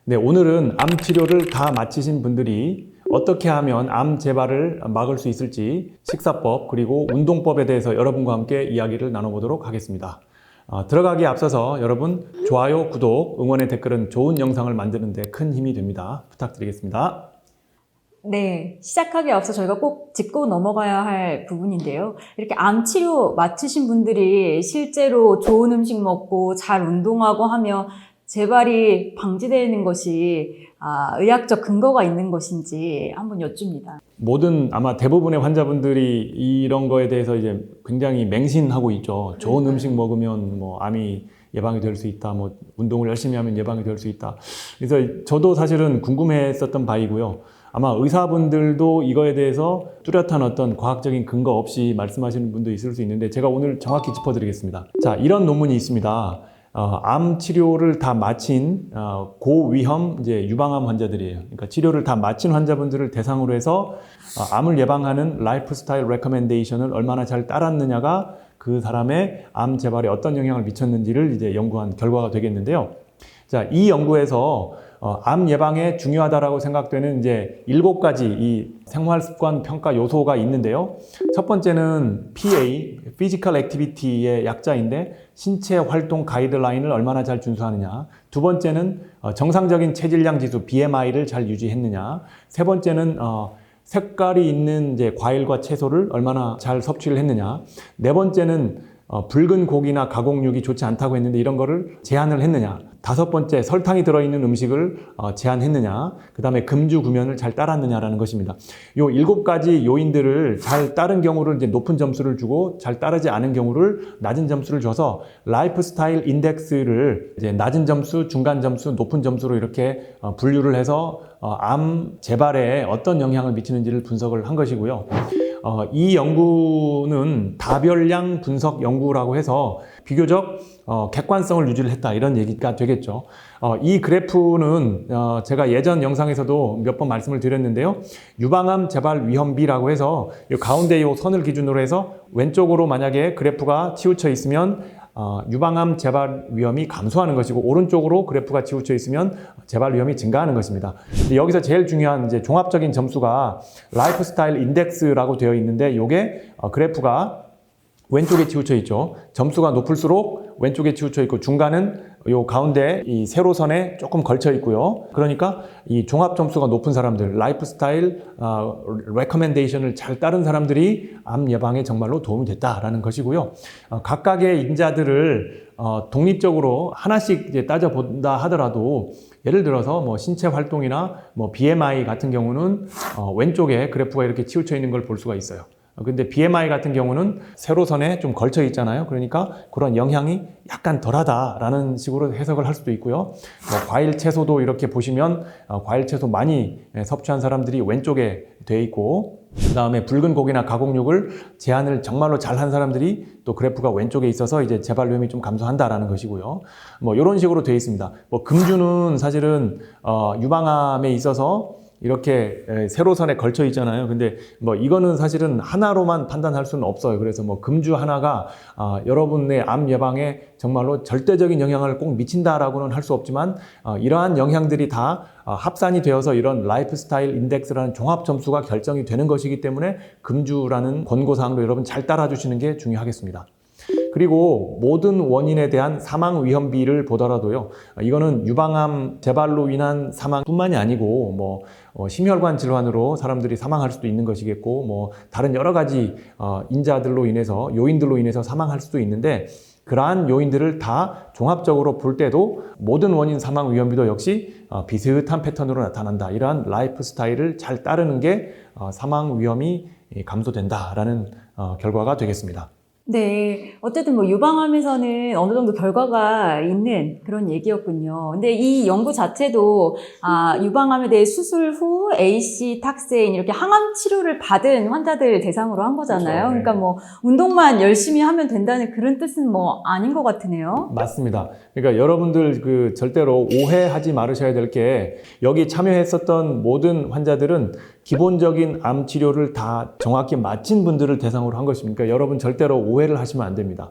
네, 오늘은 암 치료를 다 마치신 분들이 어떻게 하면 암 재발을 막을 수 있을지 식사법 그리고 운동법에 대해서 여러분과 함께 이야기를 나눠보도록 하겠습니다. 들어가기에 앞서서 여러분 좋아요, 구독, 응원의 댓글은 좋은 영상을 만드는 데 큰 힘이 됩니다. 부탁드리겠습니다. 네, 시작하기에 앞서 저희가 꼭 짚고 넘어가야 할 부분인데요. 이렇게 암 치료 마치신 분들이 실제로 좋은 음식 먹고 잘 운동하고 하며 재발이 방지되는 것이 의학적 근거가 있는 것인지 한번 여쭙니다. 모든 아마 대부분의 환자분들이 이런 거에 대해서 이제 굉장히 맹신하고 있죠. 좋은 음식 먹으면 뭐 암이 예방이 될 수 있다. 뭐 운동을 열심히 하면 예방이 될 수 있다. 그래서 저도 사실은 궁금했었던 바이고요. 아마 의사분들도 이거에 대해서 뚜렷한 어떤 과학적인 근거 없이 말씀하시는 분도 있을 수 있는데 제가 오늘 정확히 짚어드리겠습니다. 자, 이런 논문이 있습니다. 암 치료를 다 마친 고위험 이제 유방암 환자들이에요. 그러니까 치료를 다 마친 환자분들을 대상으로 해서 암을 예방하는 라이프스타일 레커멘데이션을 얼마나 잘 따랐느냐가 그 사람의 암 재발에 어떤 영향을 미쳤는지를 이제 연구한 결과가 되겠는데요. 자, 이 연구에서 암 예방에 중요하다라고 생각되는 이제 7가지 이 생활 습관 평가 요소가 있는데요. 첫 번째는 PA, Physical Activity의 약자인데 신체 활동 가이드라인을 얼마나 잘 준수하느냐. 두 번째는 정상적인 체질량 지수 BMI를 잘 유지했느냐. 세 번째는 색깔이 있는 이제 과일과 채소를 얼마나 잘 섭취를 했느냐. 네 번째는 붉은 고기나 가공육이 좋지 않다고 했는데 이런 거를 제한을 했느냐. 다섯 번째, 설탕이 들어있는 음식을 제한했느냐. 그 다음에 금주 구면을 잘 따랐느냐라는 것입니다. 요 7가지 요인들을 잘 따른 경우를 이제 높은 점수를 주고 잘 따르지 않은 경우를 낮은 점수를 줘서 라이프 스타일 인덱스를 이제 낮은 점수, 중간 점수, 높은 점수로 이렇게 분류를 해서 암 재발에 어떤 영향을 미치는지를 분석을 한 것이고요. 이 연구는 다별량 분석 연구라고 해서 비교적 객관성을 유지를 했다 이런 얘기가 되겠죠. 이 그래프는 제가 예전 영상에서도 몇 번 말씀을 드렸는데요. 유방암 재발 위험비라고 해서 이 가운데 이 선을 기준으로 해서 왼쪽으로 만약에 그래프가 치우쳐 있으면 유방암 재발 위험이 감소하는 것이고 오른쪽으로 그래프가 치우쳐 있으면 재발 위험이 증가하는 것입니다. 근데 여기서 제일 중요한 이제 종합적인 점수가 라이프스타일 인덱스라고 되어 있는데 이게 그래프가 왼쪽에 치우쳐 있죠. 점수가 높을수록 왼쪽에 치우쳐 있고 중간은 요 가운데 이 세로선에 조금 걸쳐 있고요. 그러니까 이 종합 점수가 높은 사람들, 라이프스타일 레커멘데이션을 잘 따른 사람들이 암 예방에 정말로 도움이 됐다라는 것이고요. 각각의 인자들을 독립적으로 하나씩 이제 따져본다 하더라도 예를 들어서 뭐 신체 활동이나 뭐 BMI 같은 경우는 왼쪽에 그래프가 이렇게 치우쳐 있는 걸 볼 수가 있어요. 근데 BMI 같은 경우는 세로선에 좀 걸쳐 있잖아요. 그러니까 그런 영향이 약간 덜하다라는 식으로 해석을 할 수도 있고요. 뭐 과일, 채소도 이렇게 보시면 과일, 채소 많이 섭취한 사람들이 왼쪽에 돼 있고 그 다음에 붉은 고기나 가공육을 제한을 정말로 잘한 사람들이 또 그래프가 왼쪽에 있어서 이제 재발 위험이 좀 감소한다라는 것이고요. 뭐 이런 식으로 돼 있습니다. 뭐 금주는 사실은 유방암에 있어서 이렇게 세로선에 걸쳐 있잖아요. 근데 뭐 이거는 사실은 하나로만 판단할 수는 없어요. 그래서 뭐 금주 하나가 여러분의 암 예방에 정말로 절대적인 영향을 꼭 미친다라고는 할 수 없지만 이러한 영향들이 다 합산이 되어서 이런 라이프스타일 인덱스라는 종합 점수가 결정이 되는 것이기 때문에 금주라는 권고사항도 여러분 잘 따라주시는 게 중요하겠습니다. 그리고 모든 원인에 대한 사망 위험비를 보더라도요. 이거는 유방암 재발로 인한 사망뿐만이 아니고 뭐 심혈관 질환으로 사람들이 사망할 수도 있는 것이겠고 뭐 다른 여러 가지 인자들로 인해서 요인들로 인해서 사망할 수도 있는데 그러한 요인들을 다 종합적으로 볼 때도 모든 원인 사망 위험비도 역시 비슷한 패턴으로 나타난다. 이러한 라이프 스타일을 잘 따르는 게 사망 위험이 감소된다라는 결과가 되겠습니다. 네, 어쨌든 뭐 유방암에서는 어느 정도 결과가 있는 그런 얘기였군요. 근데 이 연구 자체도 유방암에 대해 수술 후 AC, 탁세인 이렇게 항암 치료를 받은 환자들 대상으로 한 거잖아요. 그렇죠. 네. 그러니까 뭐 운동만 열심히 하면 된다는 그런 뜻은 뭐 아닌 것 같으네요. 맞습니다. 그러니까 여러분들 절대로 오해하지 말으셔야 될 게 여기 참여했었던 모든 환자들은 기본적인 암 치료를 다 정확히 마친 분들을 대상으로 한 것입니다. 그러니까 여러분 절대로 오해를 하시면 안 됩니다.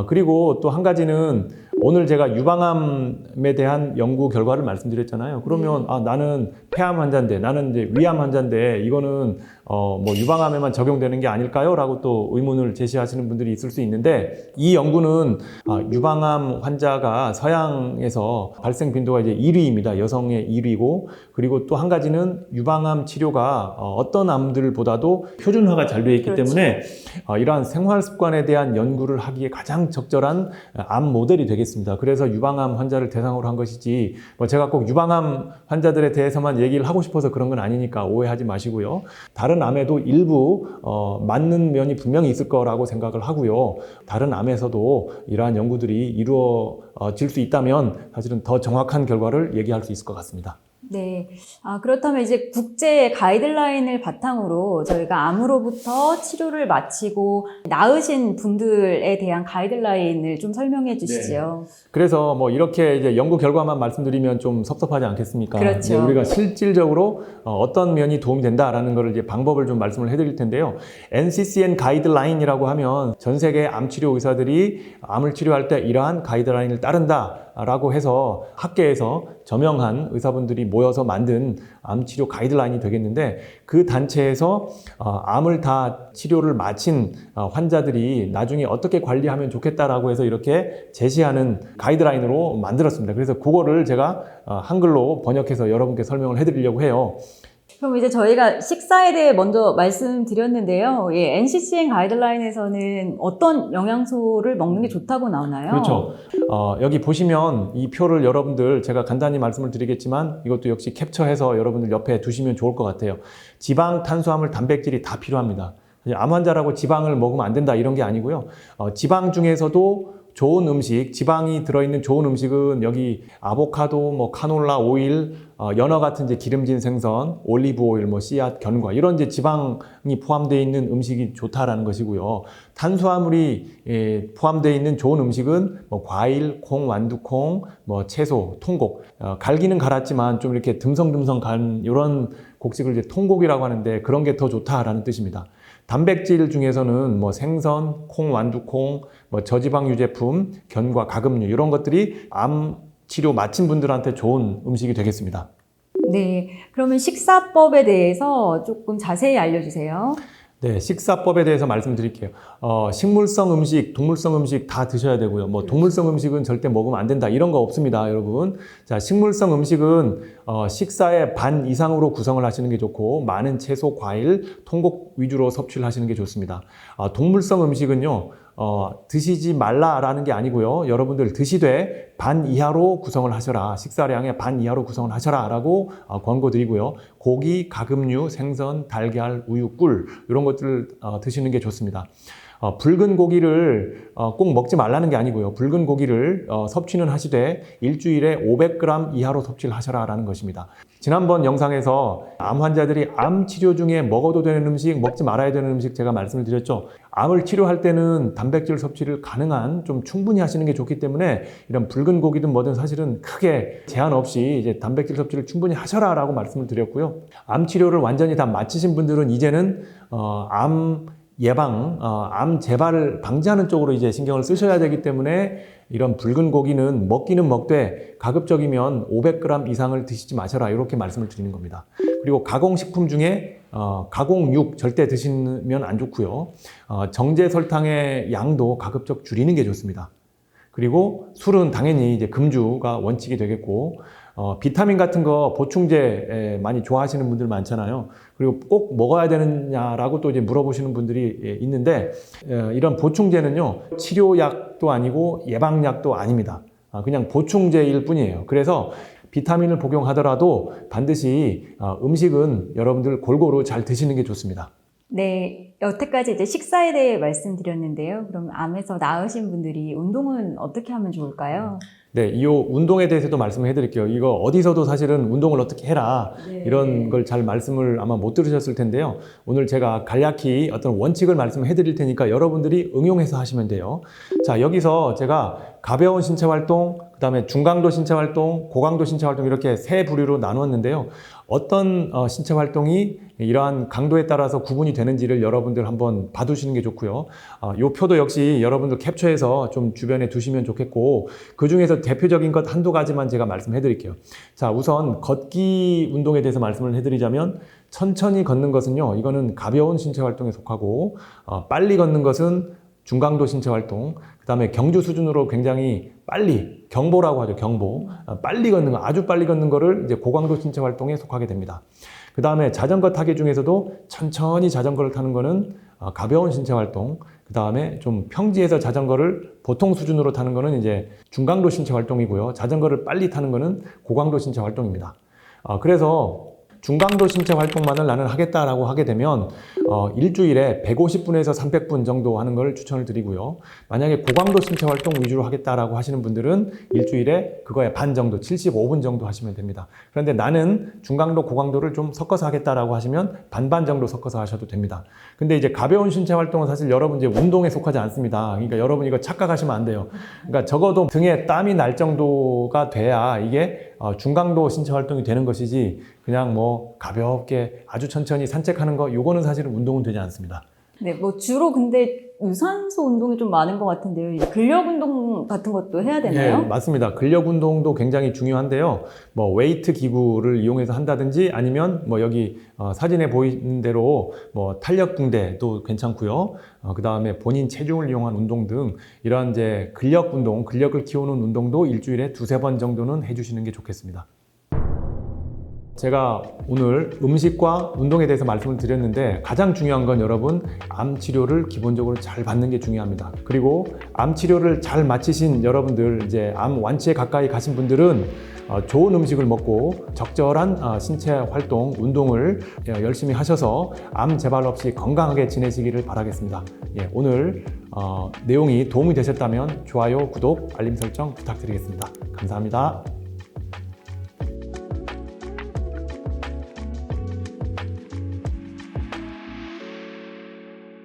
그리고 또 한 가지는 오늘 제가 유방암에 대한 연구 결과를 말씀드렸잖아요. 그러면 나는 폐암 환자인데, 나는 이제 위암 환자인데 이거는 뭐 유방암에만 적용되는 게 아닐까요? 라고 또 의문을 제시하시는 분들이 있을 수 있는데, 이 연구는 유방암 환자가 서양에서 발생 빈도가 이제 1위입니다. 여성의 1위고, 그리고 또 한 가지는 유방암 치료가 어떤 암들보다도 표준화가 잘 되어 있기 그렇죠. 때문에 이러한 생활 습관에 대한 연구를 하기에 가장 적절한 암 모델이 되겠습니다. 그래서 유방암 환자를 대상으로 한 것이지, 뭐 제가 꼭 유방암 환자들에 대해서만 얘기를 하고 싶어서 그런 건 아니니까 오해하지 마시고요. 다른 암에도 일부 맞는 면이 분명히 있을 거라고 생각을 하고요. 다른 암에서도 이러한 연구들이 이루어질 수 있다면 사실은 더 정확한 결과를 얘기할 수 있을 것 같습니다. 네. 그렇다면 이제 국제 가이드라인을 바탕으로 저희가 암으로부터 치료를 마치고 나으신 분들에 대한 가이드라인을 좀 설명해 주시죠. 그래서 뭐 이렇게 이제 연구 결과만 말씀드리면 좀 섭섭하지 않겠습니까? 그렇죠. 이제 우리가 실질적으로 어떤 면이 도움이 된다라는 거를 이제 방법을 좀 말씀을 해드릴 텐데요. NCCN 가이드라인이라고 하면 전 세계 암 치료 의사들이 암을 치료할 때 이러한 가이드라인을 따른다라고 해서 학계에서 저명한 의사분들이 모여서 만든 암 치료 가이드라인이 되겠는데, 그 단체에서 암을 다 치료를 마친 환자들이 나중에 어떻게 관리하면 좋겠다라고 해서 이렇게 제시하는 가이드라인으로 만들었습니다. 그래서 그거를 제가 한글로 번역해서 여러분께 설명을 해드리려고 해요. 그럼 이제 저희가 식사에 대해 먼저 말씀드렸는데요. 예, NCCN 가이드라인에서는 어떤 영양소를 먹는 게 좋다고 나오나요? 그렇죠. 여기 보시면 이 표를 여러분들 제가 간단히 말씀을 드리겠지만 이것도 역시 캡처해서 여러분들 옆에 두시면 좋을 것 같아요. 지방, 탄수화물, 단백질이 다 필요합니다. 암 환자라고 지방을 먹으면 안 된다 이런 게 아니고요. 지방 중에서도 좋은 음식, 지방이 들어있는 좋은 음식은 여기 아보카도, 뭐 카놀라 오일, 연어 같은 이제 기름진 생선, 올리브 오일, 뭐 씨앗, 견과 이런 이제 지방이 포함되어 있는 음식이 좋다라는 것이고요. 탄수화물이 포함되어 있는 좋은 음식은 뭐 과일, 콩, 완두콩, 뭐 채소, 통곡. 갈기는 갈았지만 좀 이렇게 듬성듬성 간 이런 곡식을 이제 통곡이라고 하는데 그런 게 더 좋다라는 뜻입니다. 단백질 중에서는 뭐 생선, 콩, 완두콩, 뭐 저지방 유제품, 견과, 가금류 이런 것들이 암 치료 마친 분들한테 좋은 음식이 되겠습니다. 네. 그러면 식사법에 대해서 조금 자세히 알려주세요. 네, 식사법에 대해서 말씀드릴게요. 식물성 음식, 동물성 음식 다 드셔야 되고요. 뭐 동물성 음식은 절대 먹으면 안 된다 이런 거 없습니다, 여러분. 자, 식물성 음식은 식사의 반 이상으로 구성을 하시는 게 좋고 많은 채소, 과일, 통곡 위주로 섭취를 하시는 게 좋습니다. 동물성 음식은요. 드시지 말라라는 게 아니고요. 여러분들 드시되 반 이하로 구성을 하셔라. 식사량의 반 이하로 구성을 하셔라 라고 권고드리고요. 고기, 가금류, 생선, 달걀, 우유, 꿀 이런 것들을 드시는 게 좋습니다. 붉은 고기를 꼭 먹지 말라는 게 아니고요. 붉은 고기를 섭취는 하시되 일주일에 500g 이하로 섭취를 하셔라라는 것입니다. 지난번 영상에서 암 환자들이 암 치료 중에 먹어도 되는 음식, 먹지 말아야 되는 음식 제가 말씀을 드렸죠. 암을 치료할 때는 단백질 섭취를 가능한 좀 충분히 하시는 게 좋기 때문에 이런 붉은 고기든 뭐든 사실은 크게 제한 없이 이제 단백질 섭취를 충분히 하셔라라고 말씀을 드렸고요. 암 치료를 완전히 다 마치신 분들은 이제는 암 예방, 암 재발을 방지하는 쪽으로 이제 신경을 쓰셔야 되기 때문에 이런 붉은 고기는 먹기는 먹되 가급적이면 500g 이상을 드시지 마셔라 이렇게 말씀을 드리는 겁니다. 그리고 가공식품 중에 가공육 절대 드시면 안 좋고요. 정제 설탕의 양도 가급적 줄이는 게 좋습니다. 그리고 술은 당연히 이제 금주가 원칙이 되겠고, 비타민 같은 거 보충제 많이 좋아하시는 분들 많잖아요. 그리고 꼭 먹어야 되느냐라고 또 이제 물어보시는 분들이 있는데, 이런 보충제는요, 치료약도 아니고 예방약도 아닙니다. 그냥 보충제일 뿐이에요. 그래서 비타민을 복용하더라도 반드시 음식은 여러분들 골고루 잘 드시는 게 좋습니다. 네, 여태까지 이제 식사에 대해 말씀드렸는데요. 그럼 암에서 나으신 분들이 운동은 어떻게 하면 좋을까요? 네, 이 운동에 대해서도 말씀을 해드릴게요. 이거 어디서도 사실은 운동을 어떻게 해라 이런 걸 잘 말씀을 아마 못 들으셨을 텐데요. 오늘 제가 간략히 어떤 원칙을 말씀을 해드릴 테니까 여러분들이 응용해서 하시면 돼요. 자, 여기서 제가 가벼운 신체 활동, 그다음에 중강도 신체 활동, 고강도 신체 활동 이렇게 세 부류로 나누었는데요. 어떤 신체 활동이 이러한 강도에 따라서 구분이 되는지를 여러분들 한번 봐두시는 게 좋고요. 이 표도 역시 여러분들 캡처해서 좀 주변에 두시면 좋겠고, 그 중에서 대표적인 것 한두 가지만 제가 말씀해 드릴게요. 자, 우선 걷기 운동에 대해서 말씀을 해드리자면, 천천히 걷는 것은요, 이거는 가벼운 신체 활동에 속하고, 빨리 걷는 것은 중강도 신체 활동, 그 다음에 경주 수준으로 굉장히 빨리, 경보라고 하죠, 경보. 빨리 걷는 거, 아주 빨리 걷는 거를 이제 고강도 신체 활동에 속하게 됩니다. 그 다음에 자전거 타기 중에서도 천천히 자전거를 타는 거는 가벼운 신체 활동, 그 다음에 좀 평지에서 자전거를 보통 수준으로 타는 거는 이제 중강도 신체 활동이고요. 자전거를 빨리 타는 거는 고강도 신체 활동입니다. 그래서 중강도 신체 활동만을 나는 하겠다라고 하게 되면 일주일에 150분에서 300분 정도 하는 걸 추천을 드리고요. 만약에 고강도 신체 활동 위주로 하겠다라고 하시는 분들은 일주일에 그거의 반 정도, 75분 정도 하시면 됩니다. 그런데 나는 중강도, 고강도를 좀 섞어서 하겠다라고 하시면 반반 정도 섞어서 하셔도 됩니다. 근데 이제 가벼운 신체 활동은 사실 여러분 이제 운동에 속하지 않습니다. 그러니까 여러분 이거 착각하시면 안 돼요. 그러니까 적어도 등에 땀이 날 정도가 돼야 이게 중강도 신체 활동이 되는 것이지, 그냥 뭐 가볍게 아주 천천히 산책하는 거, 요거는 사실은 운동은 되지 않습니다. 네, 뭐 주로 근데 유산소 운동이 좀 많은 것 같은데요. 이제 근력 운동 같은 것도 해야 되나요? 네, 맞습니다. 근력 운동도 굉장히 중요한데요. 뭐 웨이트 기구를 이용해서 한다든지, 아니면 뭐 여기 사진에 보이는 대로 뭐 탄력 붕대도 괜찮고요. 그 다음에 본인 체중을 이용한 운동 등 이런 이제 근력 운동, 근력을 키우는 운동도 일주일에 2-3번 정도는 해주시는 게 좋겠습니다. 제가 오늘 음식과 운동에 대해서 말씀을 드렸는데, 가장 중요한 건 여러분, 암 치료를 기본적으로 잘 받는 게 중요합니다. 그리고 암 치료를 잘 마치신 여러분들, 이제 암 완치에 가까이 가신 분들은 좋은 음식을 먹고 적절한 신체 활동, 운동을 열심히 하셔서 암 재발 없이 건강하게 지내시기를 바라겠습니다. 예, 오늘 내용이 도움이 되셨다면 좋아요, 구독, 알림 설정 부탁드리겠습니다. 감사합니다.